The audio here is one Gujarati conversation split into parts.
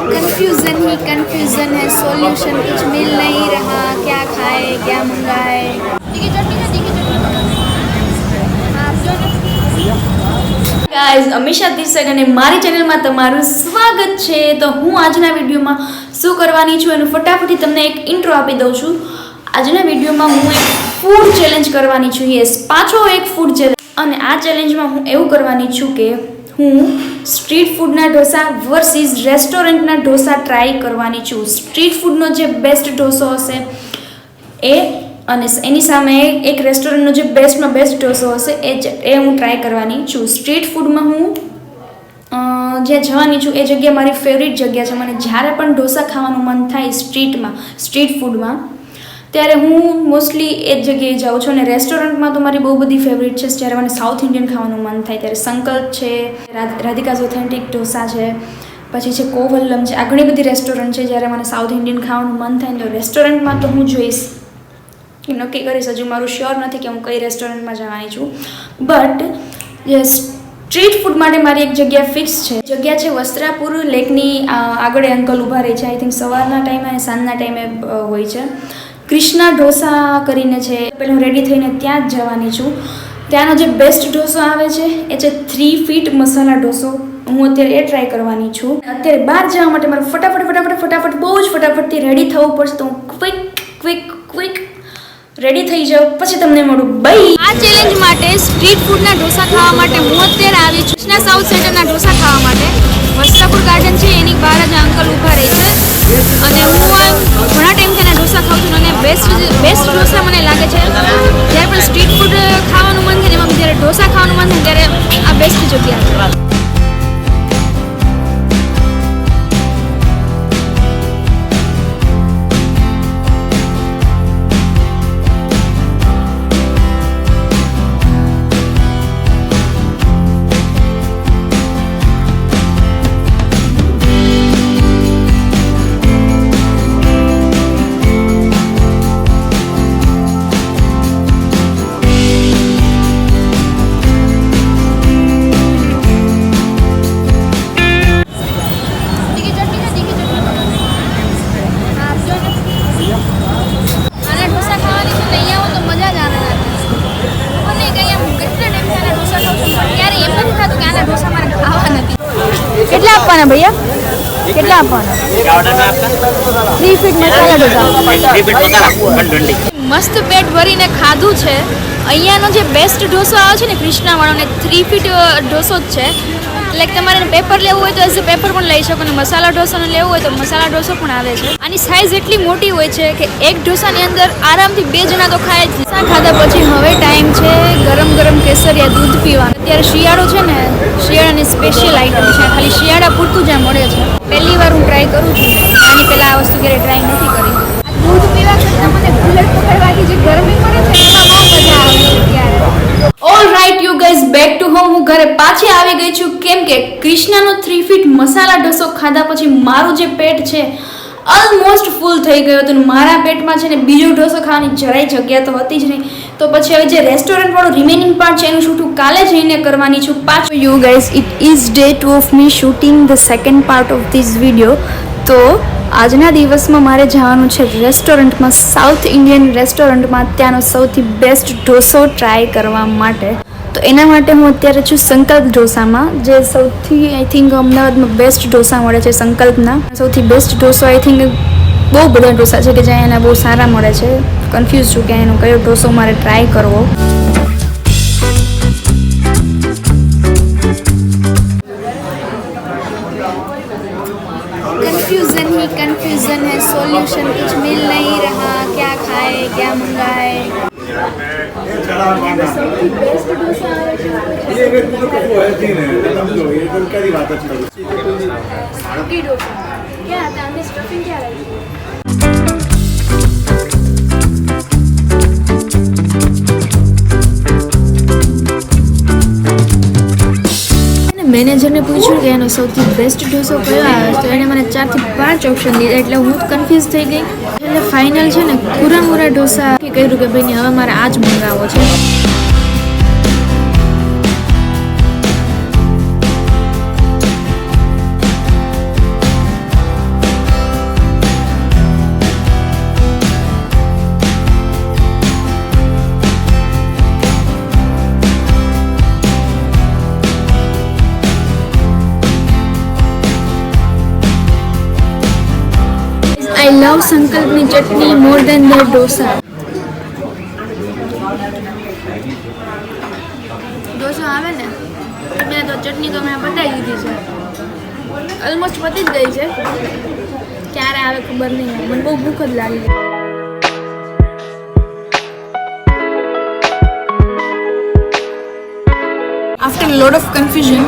कंफ्यूजन ही कंफ्यूजन है, सॉल्यूशन कुछ मिल नहीं रहा, क्या खाए क्या मंगाए। गाइस, अमीषा तीर्सक અને મારી ચેનલમાં તમારું સ્વાગત છે। તો હું આજના વિડીયોમાં શું કરવાની છું એનું ફટાફટી તમને એક ઇન્ટ્રો આપી દઉં છું। આજના વિડીયોમાં હું એક ફૂડ ચેલેન્જ કરવાની છું। યસ, પાછો એક ફૂડ ચેલેન્જ। અને આ ચેલેન્જમાં હું એવું કરવાની છું કે હું સ્ટ્રીટ ફૂડના ઢોસા વર્સિસ રેસ્ટોરન્ટના ઢોસા ટ્રાય કરવાની છું। સ્ટ્રીટ ફૂડનો જે બેસ્ટ ઢોસો હશે એ અને એની સામે એક રેસ્ટોરન્ટનો જે બેસ્ટમાં બેસ્ટ ઢોસો હશે એ હું ટ્રાય કરવાની છું। સ્ટ્રીટ ફૂડમાં હું જે જવાની છું એ જગ્યા મારી ફેવરિટ જગ્યા છે। મને જ્યારે પણ ઢોસા ખાવાનું મન થાય સ્ટ્રીટ ફૂડમાં ત્યારે હું મોસ્ટલી એ જ જગ્યાએ જાઉં છું। અને રેસ્ટોરન્ટમાં તો મારી બહુ બધી ફેવરિટ છે। જ્યારે મને સાઉથ ઇન્ડિયન ખાવાનું મન થાય ત્યારે સંકલ્પ છે, રાધિકાઝ ઓથેન્ટિક ઢોસા છે, પછી છે કોવલ્લમ છે, આ ઘણી બધી રેસ્ટોરન્ટ છે। જ્યારે મને સાઉથ ઇન્ડિયન ખાવાનું મન થાય તો રેસ્ટોરન્ટમાં તો હું જોઈશ, નક્કી કરીશ, હજુ મારું શ્યોર નથી કે હું કઈ રેસ્ટોરન્ટમાં જવાની છું। બટ સ્ટ્રીટ ફૂડ માટે મારી એક જગ્યા ફિક્સ છે। જગ્યા છે વસ્ત્રાપુર લેકની આગળ અંકલ ઊભા રહે છે। આઈ થિંક સવારના ટાઈમે અને સાંજના ટાઈમે હોય છે। કૃષ્ણા ઢોસા કરીને છે, પહેલાં હું રેડી થઈને ત્યાં જ જવાની છું। ત્યાંનો જે બેસ્ટ ઢોસો આવે છે એ છે 3 ફીટ મસાલા ઢોસો। હું અત્યારે એ ટ્રાય કરવાની છું। અત્યારે બહાર જવા માટે મારે ફટાફટ બહુ જ ફટાફટથી રેડી થવું પડશે। તો હું ક્વિક રેડી થઈ જાઉં, પછી તમને મળું, બાય। આ ચેલેન્જ માટે સ્ટ્રીટ ફૂડના ઢોસા ખાવા માટે હું અત્યારે આવી છું કૃષ્ણા સાઉથ સેન્ટરના ઢોસા ખાવા માટે। વસ્ત્રાપુર ગાર્ડન છે એની બહાર જ અંકલ ઊભા રહે છે અને હું ઘણા ટાઈમથી એના ઢોસા ખાઉં છું અને બેસ્ટ ઢોસા મને લાગે છે। જ્યારે પણ સ્ટ્રીટ ફૂડ ખાવાનું મન થાય એમાં જ્યારે ઢોસા ખાવાનું મન થાય ત્યારે આ બેસ્ટ જગ્યા છે। કેટલા આપવાના ભૈયા? કેટલા આપવાના? 3 ફીટ મસાલા ઢોસા। મસ્ત પેટ ભરીને ખાધું છે। અહીંયાનો જે બેસ્ટ ઢોસો આવે છે ને કૃષ્ણાવાળો ને 3 ફીટ ઢોસો જ છે। લાઈક તમારે પેપર લેવું હોય તો એઝ પેપર પણ લઈ શકો અને મસાલા ઢોસાનો લેવું હોય તો મસાલા ઢોસો પણ આવે છે। આની સાઇઝ એટલી મોટી હોય છે કે એક ઢોસાની અંદર આરામથી 2 જણા તો ખાય જ। ઢોસા ખાધા પછી હવે ટાઈમ છે ગરમ કેસરિયા દૂધ પીવાનું। અત્યારે શિયાળો છે ને, શિયાળાની સ્પેશિયલ આઈટમ છે, ખાલી શિયાળા પૂરતું જ મળે છે। પહેલી વાર હું ટ્રાય કરું છું, આની પહેલાં આ વસ્તુ ક્યારેય ટ્રાય નથી કરી। દૂધ પીવા કરતાં મને કુલર પકડવાની જે ગરમી પડે છે એમાં બહુ મજા આવે છે ત્યારે। All right you guys, back to home. હું ઘરે પાછી આવી ગઈ છું કેમ કે કૃષ્ણાનો 3 ફીટ મસાલા ઢોસો ખાધા પછી મારું જે પેટ છે ઓલમોસ્ટ ફૂલ થઈ ગયું હતું। મારા પેટમાં છે ને બીજો ઢોસો ખાવાની જરાય જગ્યા તો હતી જ નહીં। તો પછી હવે જે રેસ્ટોરન્ટવાળું રિમેનિંગ પાર્ટ છે એનું શૂટિંગ કાલે જઈને કરવાની છું પાછું। You guys, it is day 2 of me shooting the second part of this video. તો આજના દિવસમાં મારે જવાનું છે રેસ્ટોરન્ટમાં, સાઉથ ઇન્ડિયન રેસ્ટોરન્ટમાં, ત્યાંનો સૌથી બેસ્ટ ઢોસો ટ્રાય કરવા માટે। તો એના માટે હું અત્યારે છું સંકલ્પ ઢોસામાં, જે સૌથી આઈ થિંક અમદાવાદમાં બેસ્ટ ઢોસા મળે છે સંકલ્પના। સૌથી બેસ્ટ ઢોસો આઈ થિંક બહુ બધા ઢોસા છે કે જ્યાં એના બહુ સારા મળે છે। કન્ફ્યુઝ છું કે એનો કયો ઢોસો મારે ટ્રાય કરવો। कंफ्यूजन है, सॉल्यूशन कुछ मिल नहीं रहा, क्या खाए क्या मंगाए। क्या आता है स्टफिंग क्या रहेगी? મેનેજરને પૂછ્યું કે એનો સૌથી બેસ્ટ ઢોસો કયો આવે તો એણે મને 4 થી 5 ઓપ્શન દીધા। એટલે હું કન્ફ્યુઝ થઈ ગઈ। એટલે ફાઇનલ છે ને કુરામુરા ઢોસા કહ્યું કે ભાઈ હવે મારે આ જ મંગાવવો છે। લવ સંકલ્પની ચટણી મોર દેન ધ ઢોસા. ઢોસો આવે ને મેં તો ચટણી તો મેં બતાવી દીધી છે, ઓલમોસ્ટ પતી જ ગઈ છે. ક્યારે આવે ખબર નહીં, મને બહુ ભૂખ જ લાગી. આફ્ટર લોટ ઓફ કન્ફ્યુઝન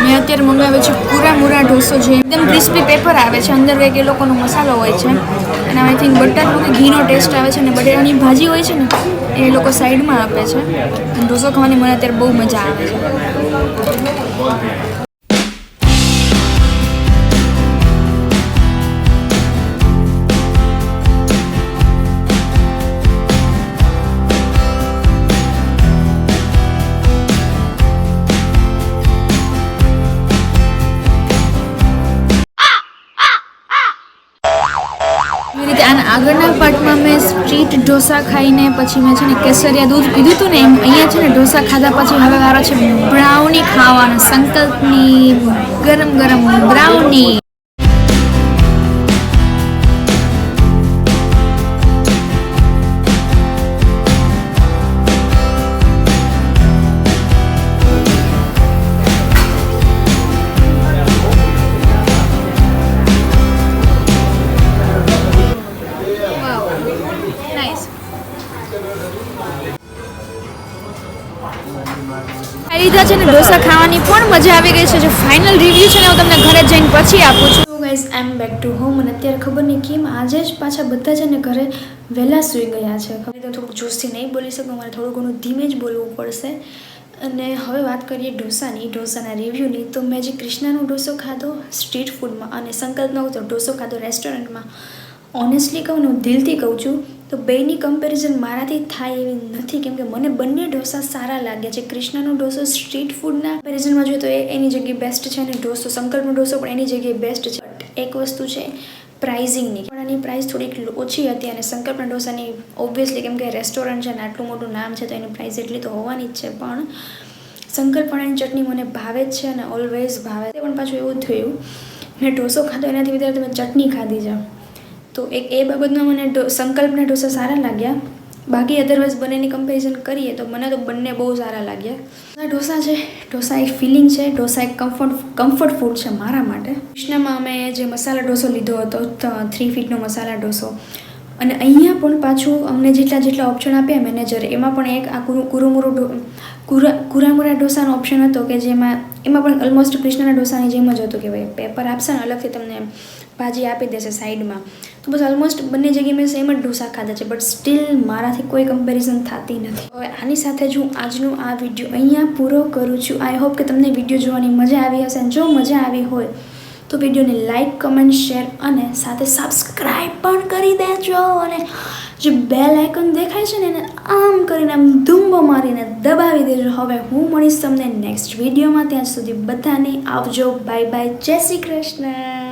મેં અત્યારે મંગાવ્યો છે કુરામુરા ઢોસો, જે એકદમ ક્રિસ્પી પેપર આવે છે, અંદર કંઈક એ લોકોનો મસાલો હોય છે અને આઈ થિંક બટરનો કે ઘીનો ટેસ્ટ આવે છે અને બટેટાની ભાજી હોય છે ને એ લોકો સાઈડમાં આપે છે. ઢોસો ખાવાની મને અત્યારે બહુ મજા આવે છે. આગળના પાર્ટમાં મેં સ્ટ્રીટ ઢોસા ખાઈને પછી મેં છે ને કેસરિયા દૂધ પીધું હતું ને, એમ અહીંયા છે ને ઢોસા ખાધા પછી હવે વારો છે બ્રાઉની ખાવાનો. સંકલ્પની ગરમ ગરમ બ્રાઉની. લીધા છે ને ઢોસા ખાવાની પણ મજા આવી ગઈ છે. જે ફાઇનલ રિવ્યૂ છે ને હું તમને ઘરે જઈને પછી આપું છું. So guys I am back to home અને અત્યારે ખબર નહીં કેમ આજે જ પાછા બધા છે ને ઘરે વહેલા સૂઈ ગયા છે. ખબર તો થોડુંક જોશથી નહીં બોલી શકું, મારે થોડું ઘણું ધીમે જ બોલવું પડશે. અને હવે વાત કરીએ ઢોસાના રિવ્યૂની. તો મેં જે કૃષ્ણાનો ઢોસો ખાધો સ્ટ્રીટ ફૂડમાં અને સંકલ્પનો ઢોસો ખાધો રેસ્ટોરન્ટમાં, ઓનેસ્ટલી કહું ને હું દિલથી કહું છું તો બેની કમ્પેરિઝન મારાથી થાય એવી નથી, કેમ કે મને બંને ઢોસા સારા લાગ્યા છે. કૃષ્ણાનો ઢોસો સ્ટ્રીટ ફૂડના કમ્પેરિઝનમાં જોઈએ તો એની જગ્યાએ બેસ્ટ છે અને ઢોસો સંકલ્પનો ઢોસો પણ એની જગ્યાએ બેસ્ટ છે. બટ એક વસ્તુ છે પ્રાઇઝિંગની, પણ એની પ્રાઇસ થોડીક ઓછી હતી અને સંકલ્પના ઢોસાની ઓબ્વિયસલી કેમ કે રેસ્ટોરન્ટ છે ને આટલું મોટું નામ છે તો એની પ્રાઇસ એટલી તો હોવાની જ છે. પણ સંકલ્પનાની ચટણી મને ભાવે જ છે અને ઓલવેઝ ભાવે. પણ પાછું એવું થયું મેં ઢોસો ખાધો એનાથી વધારે મેં ચટણી ખાધી છે, તો એ બાબતમાં મને સંકલ્પના ઢોસા સારા લાગ્યા. બાકી અધરવાઇઝ બંનેની કમ્પેરિઝન કરીએ તો મને તો બંને બહુ સારા લાગ્યા. ઢોસા છે, ઢોસા એક ફિલિંગ છે, ઢોસા એક કમ્ફર્ટ ફૂડ છે મારા માટે. કૃષ્ણામાં અમે જે મસાલા ઢોસો લીધો હતો 3 ફીટનો મસાલા ઢોસો, અને અહીંયા પણ પાછું અમને જેટલા ઓપ્શન આપ્યા મેનેજરે એમાં પણ એક આ કુરામુરા ઢોસાનો ઓપ્શન હતો કે જેમાં એમાં પણ ઓલમોસ્ટ કૃષ્ણના ઢોસાની જેમ જ હતું કે ભાઈ પેપર આપશે ને અલગથી તમને ભાજી આપી દેશે સાઈડમાં. તો બસ ઓલમોસ્ટ બંને જગ્યાએ મેં સેમ જ ઢોસા ખાધા છે, બટ સ્ટીલ મારાથી કોઈ કમ્પેરિઝન થતી નથી. હવે આની સાથે જ હું આજનું આ વિડીયો અહીંયા પૂરો કરું છું. આઈ હોપ કે તમને વિડીયો જોવાની મજા આવી હશે, અને જો મજા આવી હોય તો વિડીયોને લાઇક, કમેન્ટ, શેર અને સાથે સબસ્ક્રાઈબ પણ કરી દેજો. અને જે બેલ આઇકન દેખાય છે ને એને આમ કરીને આમ ધૂંબો મારીને દબાવી દેજો. હવે હું મળીશ તમને નેક્સ્ટ વિડીયોમાં. ત્યાં સુધી બધાને આવજો, બાય બાય, જય શ્રી કૃષ્ણ.